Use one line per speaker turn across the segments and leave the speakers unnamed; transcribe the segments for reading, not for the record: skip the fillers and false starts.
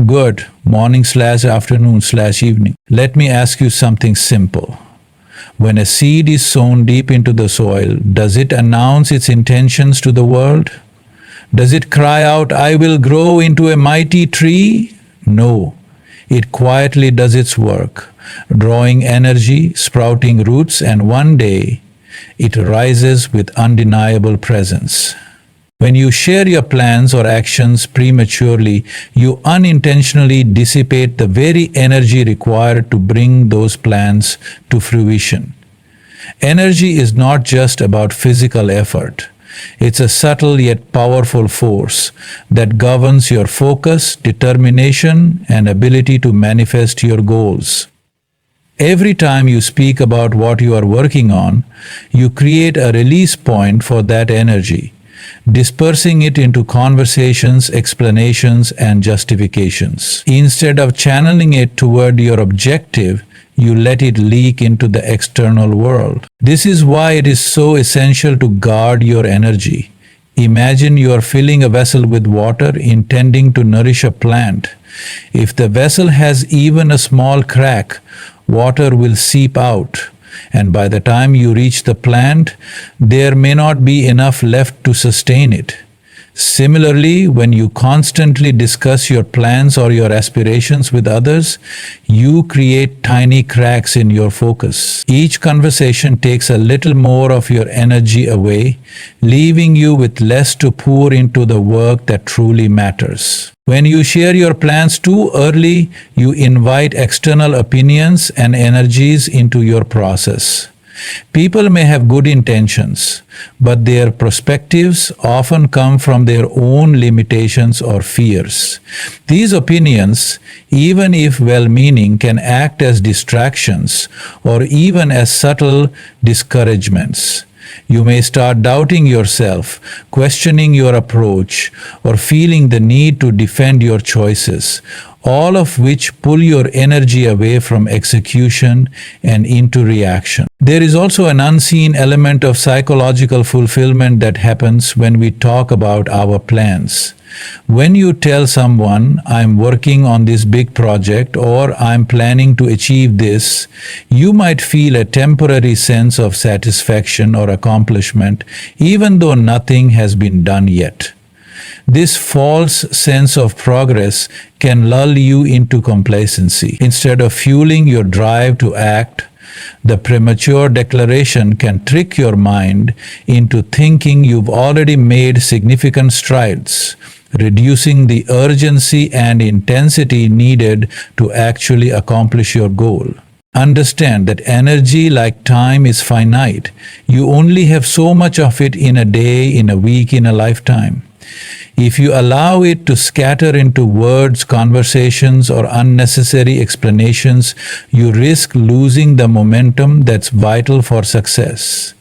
Good. Morning/afternoon/evening. Let me ask you something simple. When a seed is sown deep into the soil, does it announce its intentions to the world? Does it cry out, I will grow into a mighty tree? No. It quietly does its work, drawing energy, sprouting roots, and one day it rises with undeniable presence. When you share your plans or actions prematurely, you unintentionally dissipate the very energy required to bring those plans to fruition. Energy is not just about physical effort. It's a subtle yet powerful force that governs your focus, determination, and ability to manifest your goals. Every time you speak about what you are working on, you create a release point for that energy, dispersing it into conversations, explanations, and justifications. Instead of channeling it toward your objective, you let it leak into the external world. This is why it is so essential to guard your energy. Imagine you are filling a vessel with water intending to nourish a plant. If the vessel has even a small crack, water will seep out, and by the time you reach the plant, there may not be enough left to sustain it. Similarly, when you constantly discuss your plans or your aspirations with others, you create tiny cracks in your focus. Each conversation takes a little more of your energy away, leaving you with less to pour into the work that truly matters. When you share your plans too early, you invite external opinions and energies into your process. People may have good intentions, but their perspectives often come from their own limitations or fears. These opinions, even if well-meaning, can act as distractions or even as subtle discouragements. You may start doubting yourself, questioning your approach, or feeling the need to defend your choices, all of which pull your energy away from execution and into reaction. There is also an unseen element of psychological fulfillment that happens when we talk about our plans. When you tell someone, I'm working on this big project or I'm planning to achieve this, you might feel a temporary sense of satisfaction or accomplishment, even though nothing has been done yet. This false sense of progress can lull you into complacency. Instead of fueling your drive to act, the premature declaration can trick your mind into thinking you've already made significant strides, reducing the urgency and intensity needed to actually accomplish your goal. Understand that energy, like time, is finite. You only have so much of it in a day, in a week, in a lifetime. If you allow it to scatter into words, conversations, or unnecessary explanations, you risk losing the momentum that's vital for success.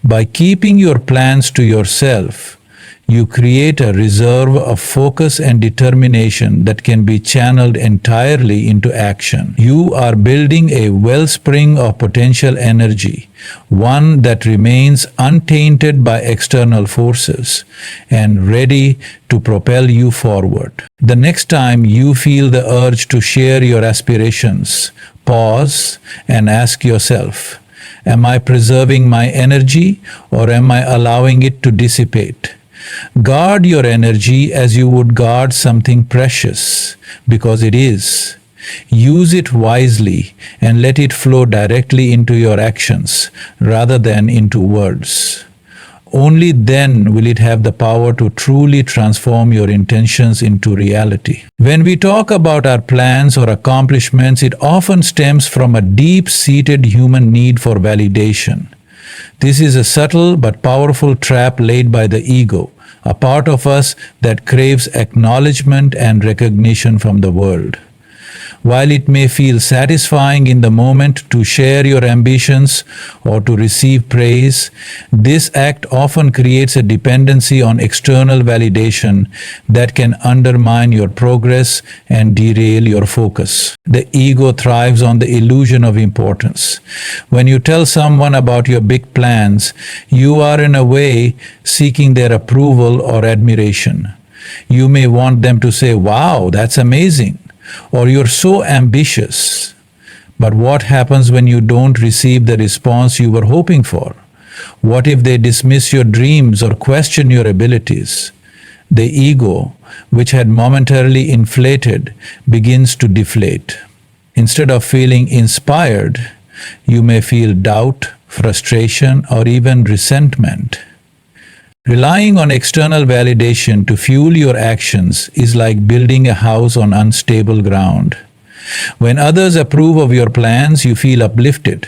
By keeping your plans to yourself, you create a reserve of focus and determination that can be channeled entirely into action. You are building a wellspring of potential energy, one that remains untainted by external forces and ready to propel you forward. The next time you feel the urge to share your aspirations, pause and ask yourself, am I preserving my energy or am I allowing it to dissipate? Guard your energy as you would guard something precious, because it is. Use it wisely and let it flow directly into your actions rather than into words. Only then will it have the power to truly transform your intentions into reality. When we talk about our plans or accomplishments, it often stems from a deep-seated human need for validation. This is a subtle but powerful trap laid by the ego, a part of us that craves acknowledgement and recognition from the world. While it may feel satisfying in the moment to share your ambitions or to receive praise, this act often creates a dependency on external validation that can undermine your progress and derail your focus. The ego thrives on the illusion of importance. When you tell someone about your big plans, you are in a way seeking their approval or admiration. You may want them to say, "Wow, that's amazing," or "You're so ambitious." But what happens when you don't receive the response you were hoping for? What if they dismiss your dreams or question your abilities? The ego, which had momentarily inflated, begins to deflate. Instead of feeling inspired, you may feel doubt, frustration, or even resentment. Relying on external validation to fuel your actions is like building a house on unstable ground. When others approve of your plans, you feel uplifted.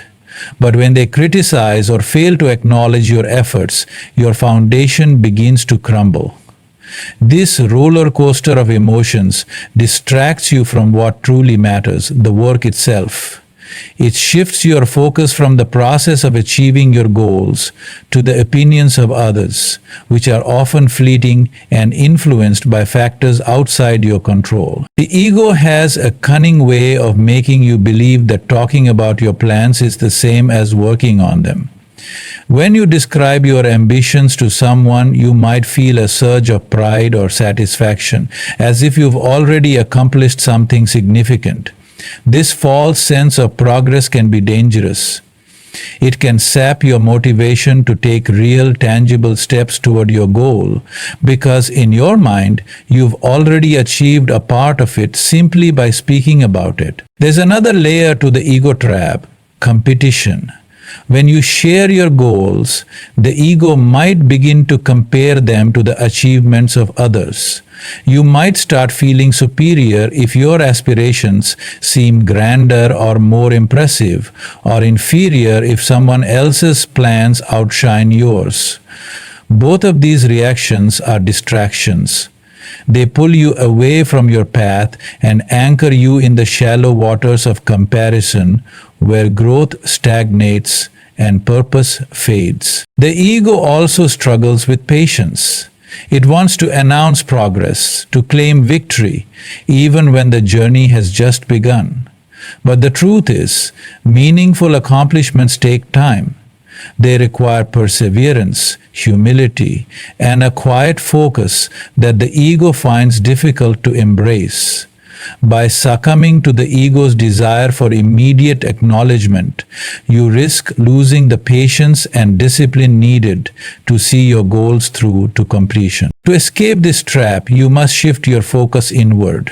But when they criticize or fail to acknowledge your efforts, your foundation begins to crumble. This roller coaster of emotions distracts you from what truly matters, the work itself. It shifts your focus from the process of achieving your goals to the opinions of others, which are often fleeting and influenced by factors outside your control. The ego has a cunning way of making you believe that talking about your plans is the same as working on them. When you describe your ambitions to someone, you might feel a surge of pride or satisfaction, as if you've already accomplished something significant. This false sense of progress can be dangerous. It can sap your motivation to take real, tangible steps toward your goal, because in your mind, you've already achieved a part of it simply by speaking about it. There's another layer to the ego trap: competition. When you share your goals, the ego might begin to compare them to the achievements of others. You might start feeling superior if your aspirations seem grander or more impressive, or inferior if someone else's plans outshine yours. Both of these reactions are distractions. They pull you away from your path and anchor you in the shallow waters of comparison, where growth stagnates and purpose fades. The ego also struggles with patience. It wants to announce progress, to claim victory, even when the journey has just begun. But the truth is, meaningful accomplishments take time. They require perseverance, humility, and a quiet focus that the ego finds difficult to embrace. By succumbing to the ego's desire for immediate acknowledgement, you risk losing the patience and discipline needed to see your goals through to completion. To escape this trap, you must shift your focus inward.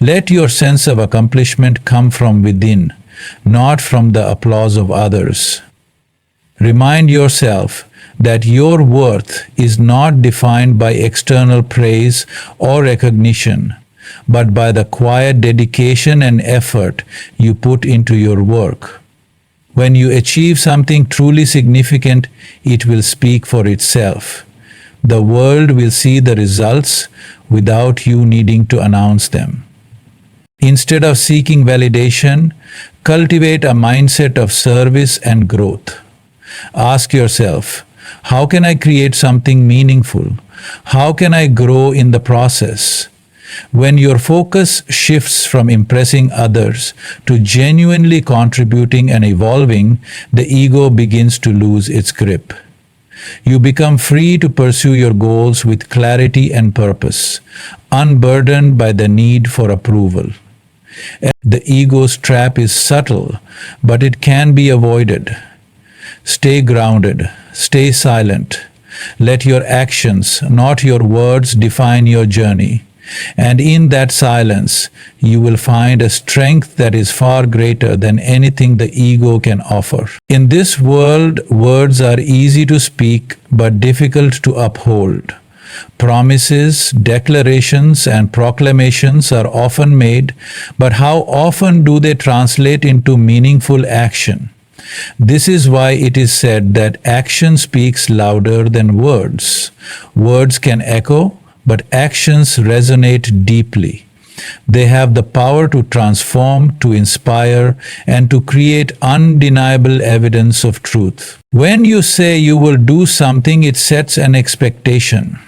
Let your sense of accomplishment come from within, not from the applause of others. Remind yourself that your worth is not defined by external praise or recognition, but by the quiet dedication and effort you put into your work. When you achieve something truly significant, it will speak for itself. The world will see the results without you needing to announce them. Instead of seeking validation, cultivate a mindset of service and growth. Ask yourself, how can I create something meaningful? How can I grow in the process? When your focus shifts from impressing others to genuinely contributing and evolving, the ego begins to lose its grip. You become free to pursue your goals with clarity and purpose, unburdened by the need for approval. The ego's trap is subtle, but it can be avoided. Stay grounded, stay silent. Let your actions, not your words, define your journey. And in that silence, you will find a strength that is far greater than anything the ego can offer. In this world, words are easy to speak but difficult to uphold. Promises, declarations, and proclamations are often made, but how often do they translate into meaningful action? This is why it is said that action speaks louder than words. Words can echo, but actions resonate deeply. They have the power to transform, to inspire, and to create undeniable evidence of truth. When you say you will do something, it sets an expectation,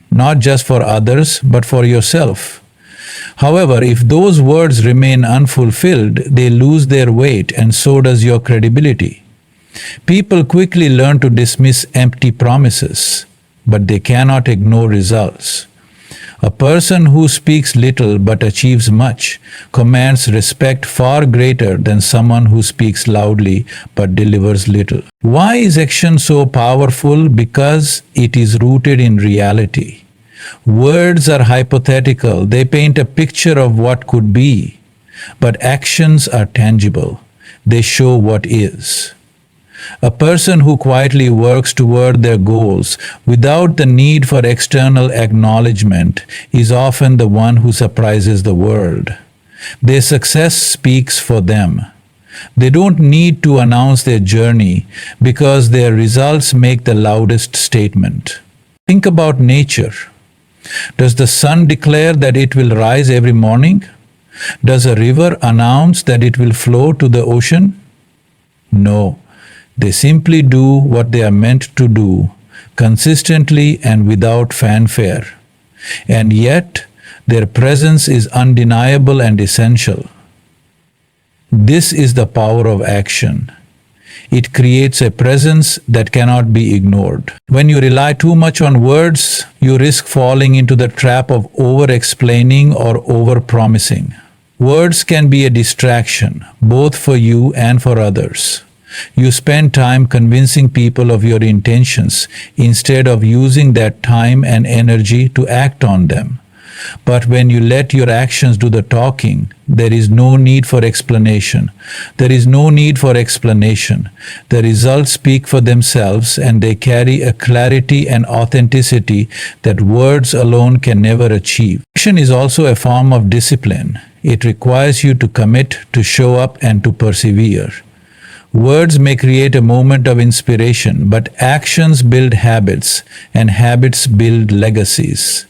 not just for others, but for yourself. However, if those words remain unfulfilled, they lose their weight, and so does your credibility. People quickly learn to dismiss empty promises, but they cannot ignore results. A person who speaks little but achieves much commands respect far greater than someone who speaks loudly but delivers little. Why is action so powerful? Because it is rooted in reality. Words are hypothetical, they paint a picture of what could be, but actions are tangible, they show what is. A person who quietly works toward their goals without the need for external acknowledgement is often the one who surprises the world. Their success speaks for them. They don't need to announce their journey because their results make the loudest statement. Think about nature. Does the sun declare that it will rise every morning? Does a river announce that it will flow to the ocean? No. They simply do what they are meant to do, consistently and without fanfare. And yet, their presence is undeniable and essential. This is the power of action. It creates a presence that cannot be ignored. When you rely too much on words, you risk falling into the trap of over-explaining or over-promising. Words can be a distraction, both for you and for others. You spend time convincing people of your intentions instead of using that time and energy to act on them. But when you let your actions do the talking, there is no need for explanation. There is no need for explanation. The results speak for themselves and they carry a clarity and authenticity that words alone can never achieve. Action is also a form of discipline. It requires you to commit, to show up, and to persevere. Words may create a moment of inspiration, but actions build habits, and habits build legacies.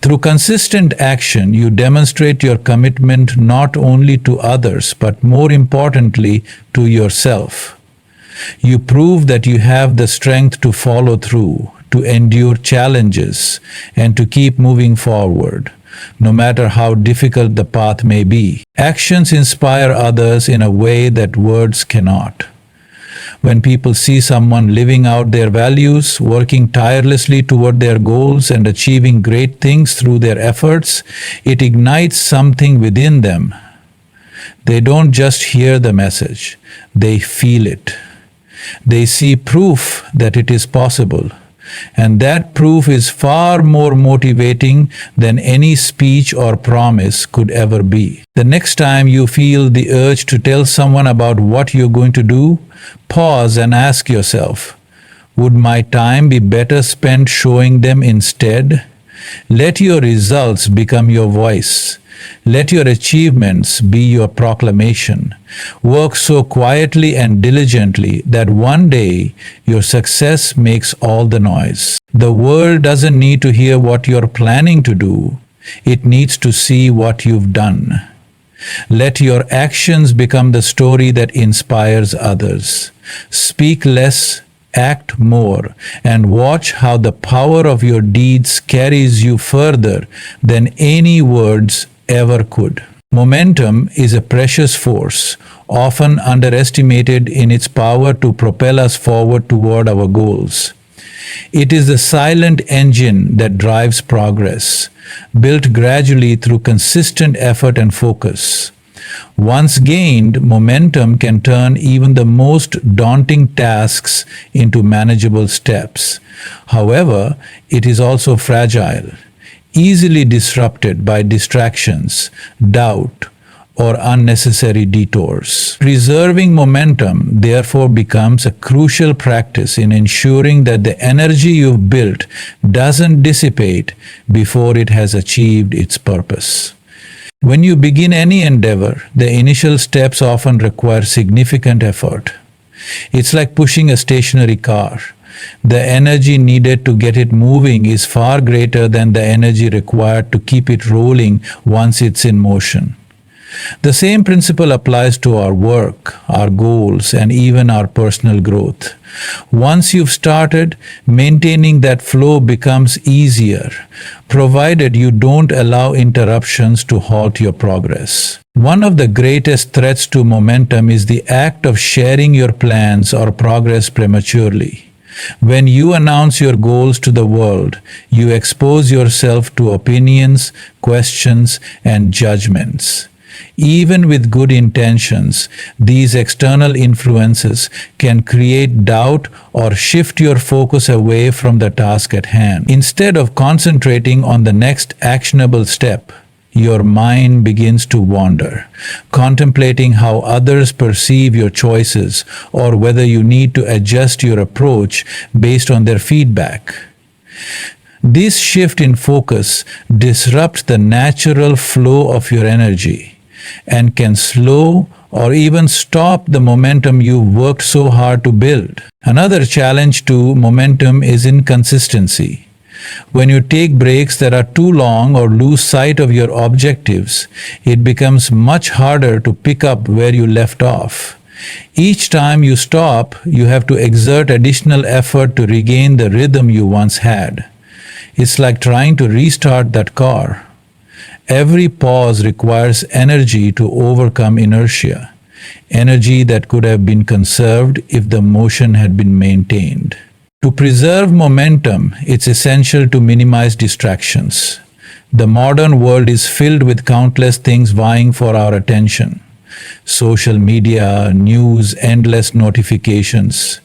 Through consistent action, you demonstrate your commitment not only to others, but more importantly, to yourself. You prove that you have the strength to follow through, to endure challenges, and to keep moving forward, no matter how difficult the path may be. Actions inspire others in a way that words cannot. When people see someone living out their values, working tirelessly toward their goals, and achieving great things through their efforts, it ignites something within them. They don't just hear the message, they feel it. They see proof that it is possible. And that proof is far more motivating than any speech or promise could ever be. The next time you feel the urge to tell someone about what you're going to do, pause and ask yourself, would my time be better spent showing them instead? Let your results become your voice. Let your achievements be your proclamation. Work so quietly and diligently that one day your success makes all the noise. The world doesn't need to hear what you're planning to do. It needs to see what you've done. Let your actions become the story that inspires others. Speak less, act more, and watch how the power of your deeds carries you further than any words ever could. Momentum is a precious force, often underestimated in its power to propel us forward toward our goals. It is the silent engine that drives progress, built gradually through consistent effort and focus. Once gained, momentum can turn even the most daunting tasks into manageable steps. However, it is also fragile, easily disrupted by distractions, doubt, or unnecessary detours. Preserving momentum, therefore, becomes a crucial practice in ensuring that the energy you've built doesn't dissipate before it has achieved its purpose. When you begin any endeavor, the initial steps often require significant effort. It's like pushing a stationary car. The energy needed to get it moving is far greater than the energy required to keep it rolling once it's in motion. The same principle applies to our work, our goals, and even our personal growth. Once you've started, maintaining that flow becomes easier, provided you don't allow interruptions to halt your progress. One of the greatest threats to momentum is the act of sharing your plans or progress prematurely. When you announce your goals to the world, you expose yourself to opinions, questions, and judgments. Even with good intentions, these external influences can create doubt or shift your focus away from the task at hand. Instead of concentrating on the next actionable step, your mind begins to wander, contemplating how others perceive your choices or whether you need to adjust your approach based on their feedback. This shift in focus disrupts the natural flow of your energy and can slow or even stop the momentum you worked so hard to build. Another challenge to momentum is inconsistency. When you take breaks that are too long or lose sight of your objectives, it becomes much harder to pick up where you left off. Each time you stop, you have to exert additional effort to regain the rhythm you once had. It's like trying to restart that car. Every pause requires energy to overcome inertia, energy that could have been conserved if the motion had been maintained. To preserve momentum, it's essential to minimize distractions. The modern world is filled with countless things vying for our attention. Social media, news, endless notifications.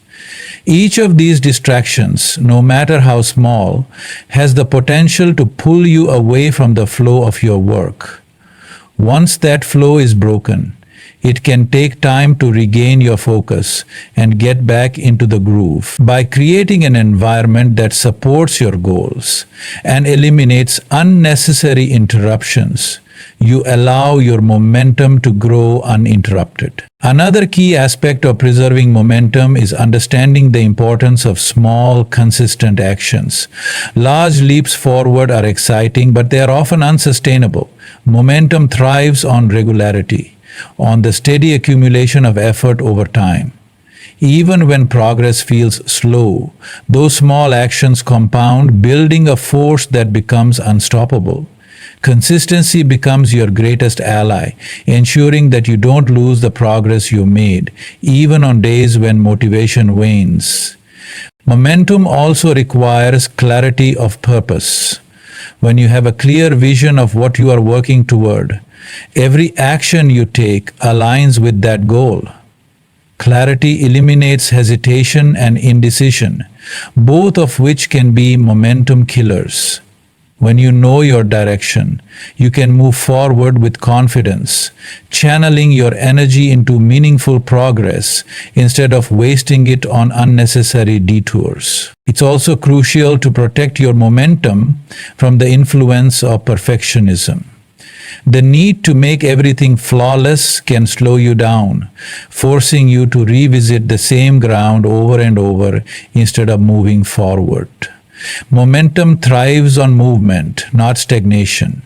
Each of these distractions, no matter how small, has the potential to pull you away from the flow of your work. Once that flow is broken, it can take time to regain your focus and get back into the groove. By creating an environment that supports your goals and eliminates unnecessary interruptions, you allow your momentum to grow uninterrupted. Another key aspect of preserving momentum is understanding the importance of small, consistent actions. Large leaps forward are exciting, but they are often unsustainable. Momentum thrives on regularity, on the steady accumulation of effort over time. Even when progress feels slow, those small actions compound, building a force that becomes unstoppable. Consistency becomes your greatest ally, ensuring that you don't lose the progress you made, even on days when motivation wanes. Momentum also requires clarity of purpose. When you have a clear vision of what you are working toward, every action you take aligns with that goal. Clarity eliminates hesitation and indecision, both of which can be momentum killers. When you know your direction, you can move forward with confidence, channeling your energy into meaningful progress instead of wasting it on unnecessary detours. It's also crucial to protect your momentum from the influence of perfectionism. The need to make everything flawless can slow you down, forcing you to revisit the same ground over and over instead of moving forward. Momentum thrives on movement, not stagnation.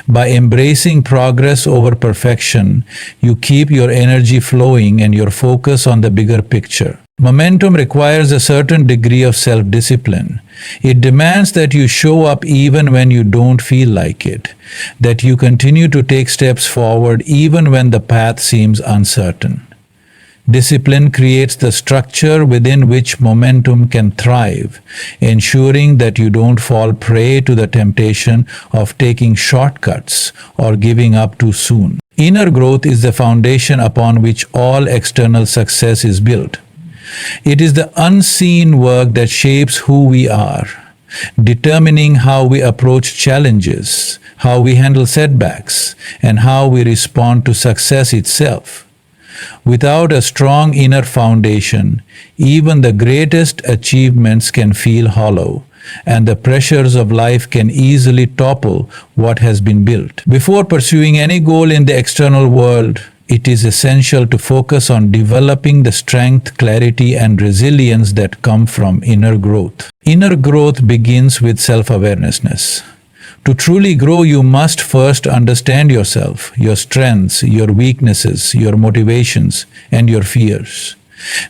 By embracing progress over perfection, you keep your energy flowing and your focus on the bigger picture. Momentum requires a certain degree of self-discipline. It demands that you show up even when you don't feel like it, that you continue to take steps forward even when the path seems uncertain. Discipline creates the structure within which momentum can thrive, ensuring that you don't fall prey to the temptation of taking shortcuts or giving up too soon. Inner growth is the foundation upon which all external success is built. It is the unseen work that shapes who we are, determining how we approach challenges, how we handle setbacks, and how we respond to success itself. Without a strong inner foundation, even the greatest achievements can feel hollow, and the pressures of life can easily topple what has been built. Before pursuing any goal in the external world, it is essential to focus on developing the strength, clarity, and resilience that come from inner growth. Inner growth begins with self-awareness. To truly grow, you must first understand yourself, your strengths, your weaknesses, your motivations, and your fears.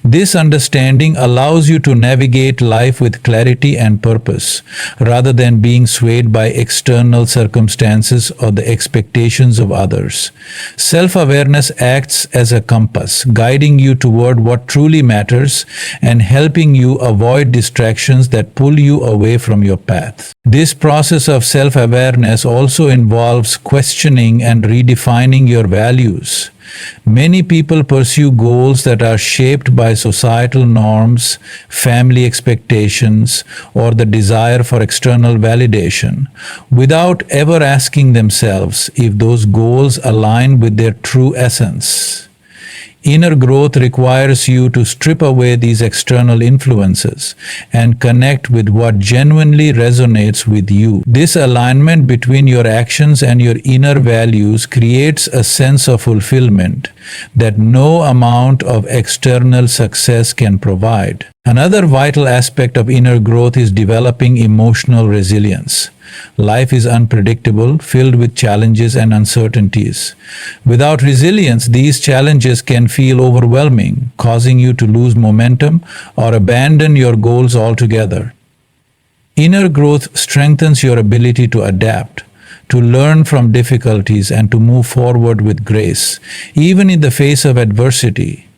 This understanding allows you to navigate life with clarity and purpose, rather than being swayed by external circumstances or the expectations of others. Self-awareness acts as a compass, guiding you toward what truly matters and helping you avoid distractions that pull you away from your path. This process of self-awareness also involves questioning and redefining your values. Many people pursue goals that are shaped by societal norms, family expectations, or the desire for external validation, without ever asking themselves if those goals align with their true essence. Inner growth requires you to strip away these external influences and connect with what genuinely resonates with you. This alignment between your actions and your inner values creates a sense of fulfillment that no amount of external success can provide. Another vital aspect of inner growth is developing emotional resilience. Life is unpredictable, filled with challenges and uncertainties. Without resilience, these challenges can feel overwhelming, causing you to lose momentum or abandon your goals altogether. Inner growth strengthens your ability to adapt, to learn from difficulties, and to move forward with grace, even in the face of adversity.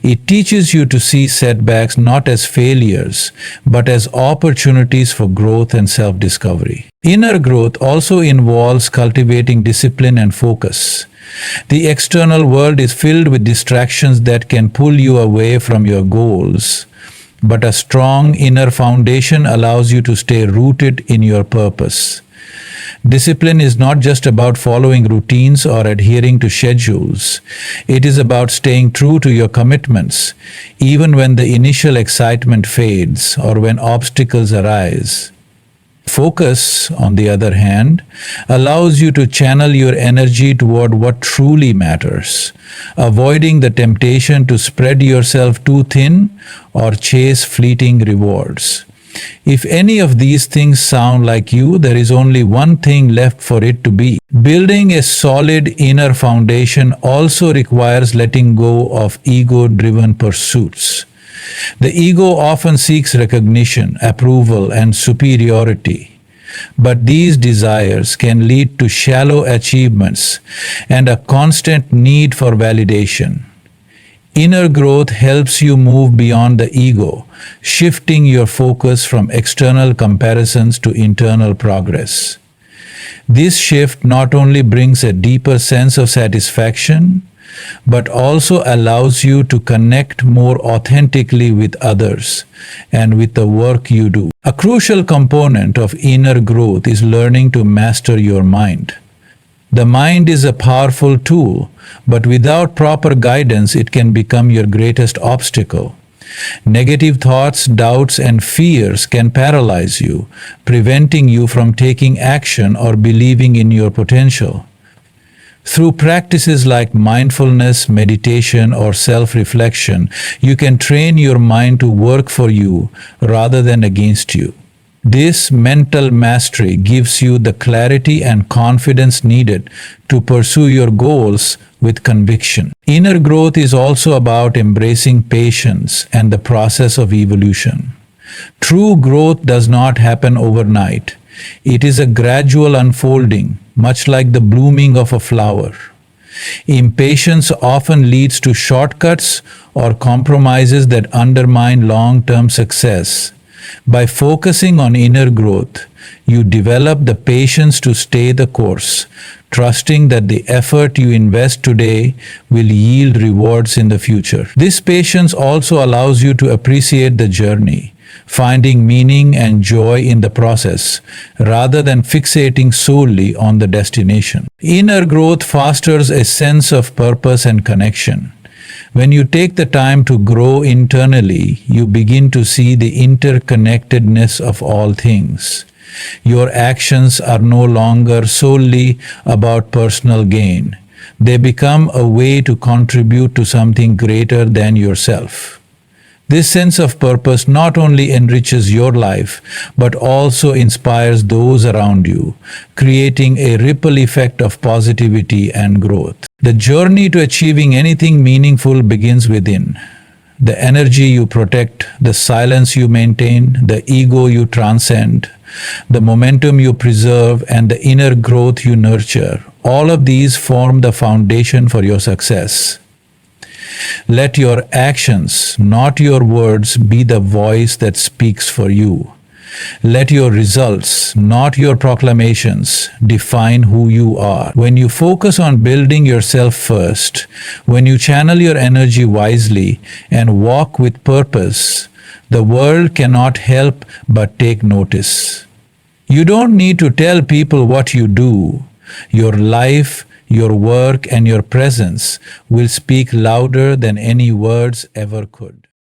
It teaches you to see setbacks not as failures, but as opportunities for growth and self-discovery. Inner growth also involves cultivating discipline and focus. The external world is filled with distractions that can pull you away from your goals, but a strong inner foundation allows you to stay rooted in your purpose. Discipline is not just about following routines or adhering to schedules. It is about staying true to your commitments, even when the initial excitement fades or when obstacles arise. Focus, on the other hand, allows you to channel your energy toward what truly matters, avoiding the temptation to spread yourself too thin or chase fleeting rewards. If any of these things sound like you, there is only one thing left for it to be. Building a solid inner foundation also requires letting go of ego-driven pursuits. The ego often seeks recognition, approval, and superiority. But these desires can lead to shallow achievements and a constant need for validation. Inner growth helps you move beyond the ego, shifting your focus from external comparisons to internal progress. This shift not only brings a deeper sense of satisfaction, but also allows you to connect more authentically with others and with the work you do. A crucial component of inner growth is learning to master your mind. The mind is a powerful tool, but without proper guidance, it can become your greatest obstacle. Negative thoughts, doubts, and fears can paralyze you, preventing you from taking action or believing in your potential. Through practices like mindfulness, meditation, or self-reflection, you can train your mind to work for you rather than against you. This mental mastery gives you the clarity and confidence needed to pursue your goals with conviction. Inner growth is also about embracing patience and the process of evolution. True growth does not happen overnight. It is a gradual unfolding, much like the blooming of a flower. Impatience often leads to shortcuts or compromises that undermine long-term success. By focusing on inner growth, you develop the patience to stay the course, trusting that the effort you invest today will yield rewards in the future. This patience also allows you to appreciate the journey, finding meaning and joy in the process, rather than fixating solely on the destination. Inner growth fosters a sense of purpose and connection. When you take the time to grow internally, you begin to see the interconnectedness of all things. Your actions are no longer solely about personal gain. They become a way to contribute to something greater than yourself. This sense of purpose not only enriches your life, but also inspires those around you, creating a ripple effect of positivity and growth. The journey to achieving anything meaningful begins within. the energy you protect, the silence you maintain, the ego you transcend, the momentum you preserve, and the inner growth you nurture. All of these form the foundation for your success. Let your actions, not your words, be the voice that speaks for you. Let your results, not your proclamations, define who you are. When you focus on building yourself first, when you channel your energy wisely and walk with purpose, the world cannot help but take notice. You don't need to tell people what you do. Your life, your work, and your presence will speak louder than any words ever could.